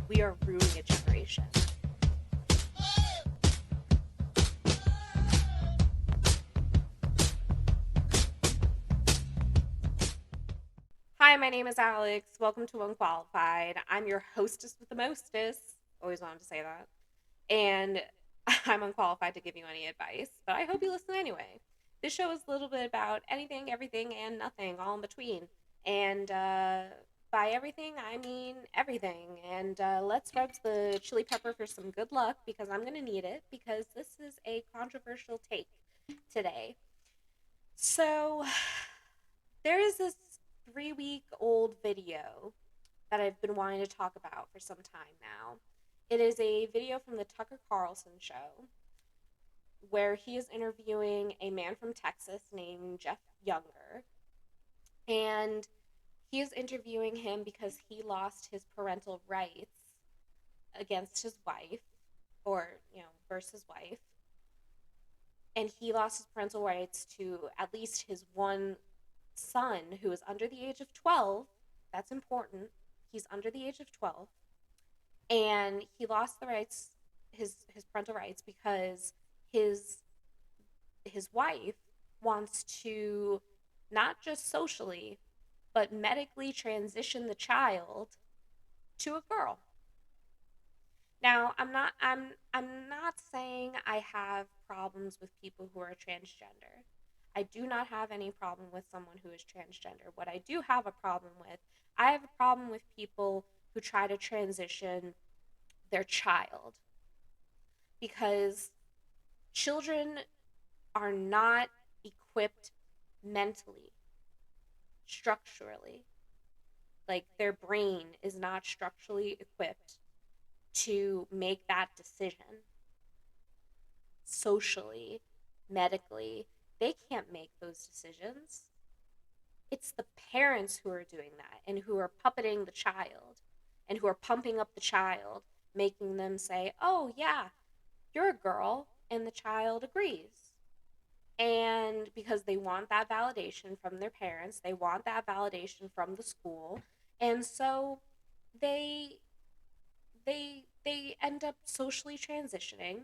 We are ruining a generation. Hi, my name is Alex. Welcome to Unqualified. I'm your hostess with the mostest. Always wanted to say that. And I'm unqualified to give you any advice, but I hope you listen anyway. This show is a little bit about anything, everything, and nothing, all in between. And by everything, I mean everything. And let's rub the chili pepper for some good luck because I'm going to need it because this is a controversial take today. So, there is this 3-week old video that I've been wanting to talk about for some time now. It is a video from the Tucker Carlson show where he is interviewing a man from Texas named Jeff Younger. And he is interviewing him because he lost his parental rights against his wife, or, versus wife. And he lost his parental rights to at least his one son who is under the age of 12. That's important. He's under the age of 12. And he lost the rights, his parental rights, because his his wife wants to not just socially but medically transition the child to a girl. Now, I'm not saying I have problems with people who are transgender. I do not have any problem with someone who is transgender. What I do have a problem with, I have a problem with people who try to transition their child, because children are not equipped mentally, structurally. Like, their brain is not structurally equipped to make that decision socially, medically. They can't make those decisions. It's the parents who are doing that and who are puppeting the child and who are pumping up the child, making them say, oh, yeah, you're a girl. And the child agrees. And because they want that validation from their parents, they want that validation from the school. And so they they end up socially transitioning.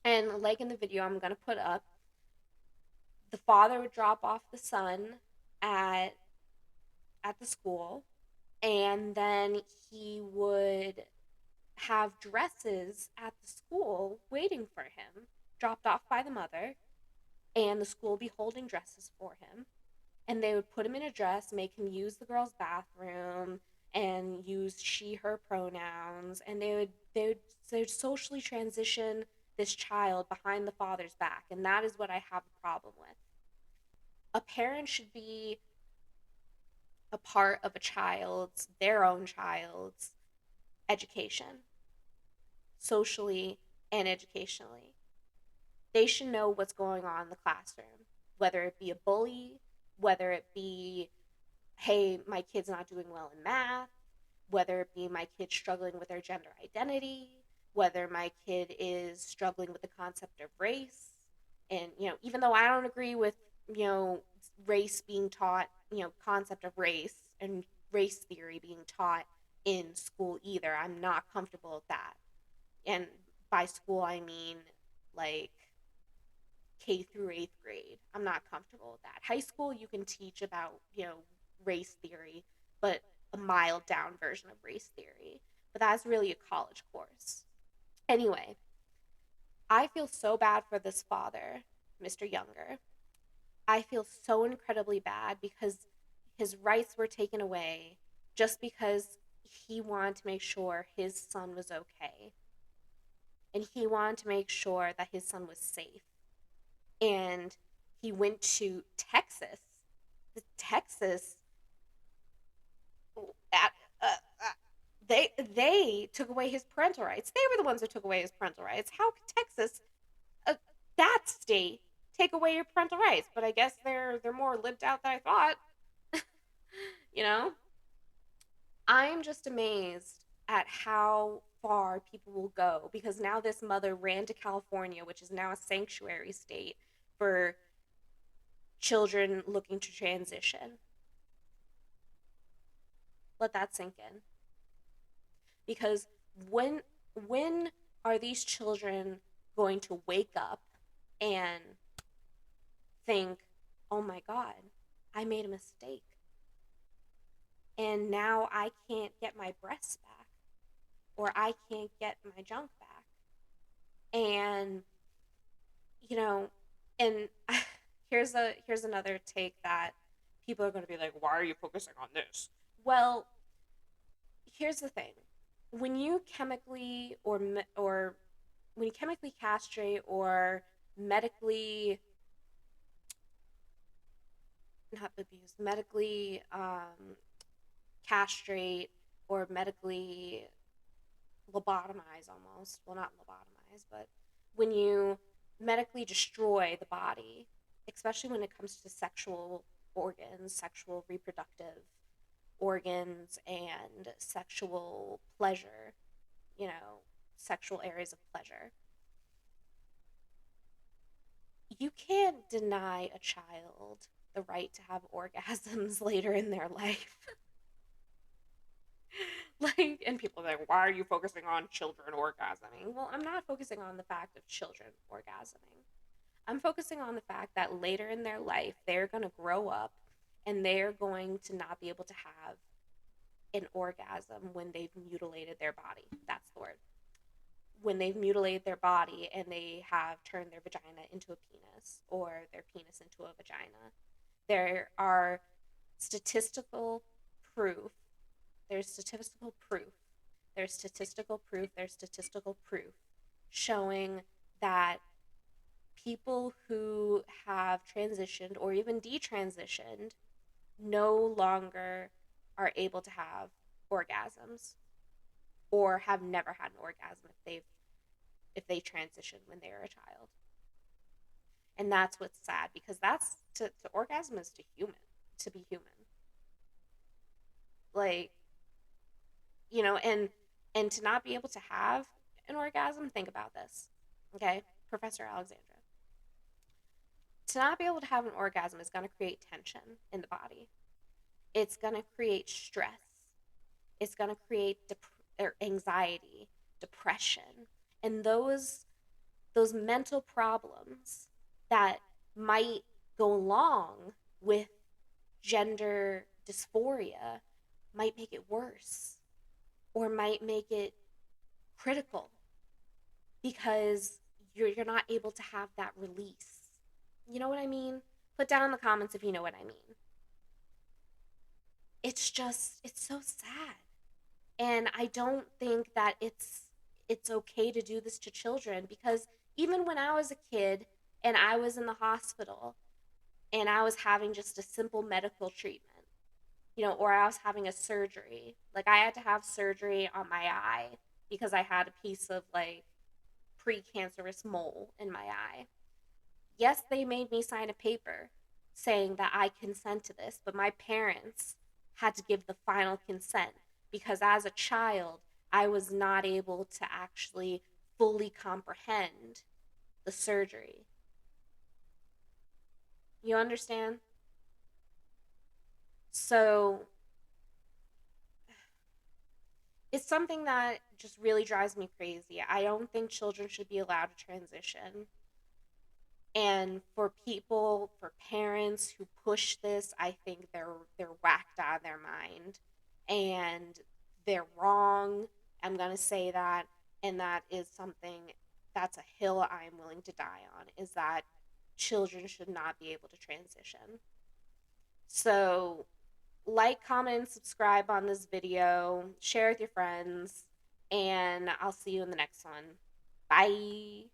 And like in the video I'm going to put up, the father would drop off the son at the school, and then he would have dresses at the school waiting for him, dropped off by the mother, and the school would be holding dresses for him. And they would put him in a dress, make him use the girl's bathroom, and use she her pronouns, and they would socially transition this child behind the father's back, and that is what I have a problem with. A parent should be a part of their own child's education, socially and educationally. They should know what's going on in the classroom, whether it be a bully, whether it be, hey, my kid's not doing well in math, whether it be my kid struggling with their gender identity, whether my kid is struggling with the concept of race. And, even though I don't agree with, race being taught, concept of race and race theory being taught in school either, I'm not comfortable with that. And by school, I mean like K through 8th grade. I'm not comfortable with that. High school, you can teach about, race theory, but a mild down version of race theory. But that's really a college course. Anyway, I feel so bad for this father, Mr. Younger. I feel so incredibly bad because his rights were taken away just because he wanted to make sure his son was okay. And he wanted to make sure that his son was safe. And he went to Texas. Texas, at, uh, uh, they took away his parental rights. They were the ones that took away his parental rights. How could Texas, uh, that state, take away your parental rights? But I guess they're more lived out than I thought. you know, I'm just amazed at how far people will go because now this mother ran to California, which is now a sanctuary state for children looking to transition. Let that sink in. Because When when are these children going to wake up and think, "Oh my god, I made a mistake and now I can't get my breasts back or I can't get my junk back." And you know, and here's another take that people are going to be like, "Why are you focusing on this?" Well, here's the thing. When you chemically or when you chemically castrate or medically not abuse, medically castrate or medically lobotomize almost, well, not lobotomize, but when you medically destroy the body, especially when it comes to sexual organs, sexual reproductive organs, and sexual pleasure, you know, sexual areas of pleasure, you can't deny a child the right to have orgasms later in their life. Like, and people are like, why are you focusing on children orgasming? Well, I'm not focusing on the fact of children orgasming. I'm focusing on the fact that later in their life, they're going to grow up and they're going to not be able to have an orgasm when they've mutilated their body. That's the word. When they've mutilated their body and they have turned their vagina into a penis or their penis into a vagina. There are statistical proof. There's statistical proof. There's statistical proof. There's statistical proof showing that people who have transitioned or even detransitioned no longer are able to have orgasms or have never had an orgasm if they transitioned when they were a child. And that's what's sad because that's to orgasm is to be human. Like, and to not be able to have an orgasm, think about this. Okay? Professor Alexandra. To not be able to have an orgasm is going to create tension in the body. It's going to create stress. It's going to create anxiety, depression, and those mental problems that might go along with gender dysphoria might make it worse or might make it critical because you're not able to have that release. You know what I mean? Put down in the comments if you know what I mean. It's so sad. And I don't think that it's okay to do this to children because even when I was a kid and I was in the hospital and I was having just a simple medical treatment, or I was having a surgery. Like I had to have surgery on my eye because I had a piece of like precancerous mole in my eye. Yes, they made me sign a paper saying that I consent to this, but my parents had to give the final consent because as a child, I was not able to actually fully comprehend the surgery. You understand? So it's something that just really drives me crazy. I don't think children should be allowed to transition. And for parents who push this, I think they're whacked out of their mind and they're wrong. I'm going to say that, and that is something that's a hill I'm willing to die on is that children should not be able to transition. So, like, comment, and subscribe on this video, share with your friends, and I'll see you in the next one. Bye.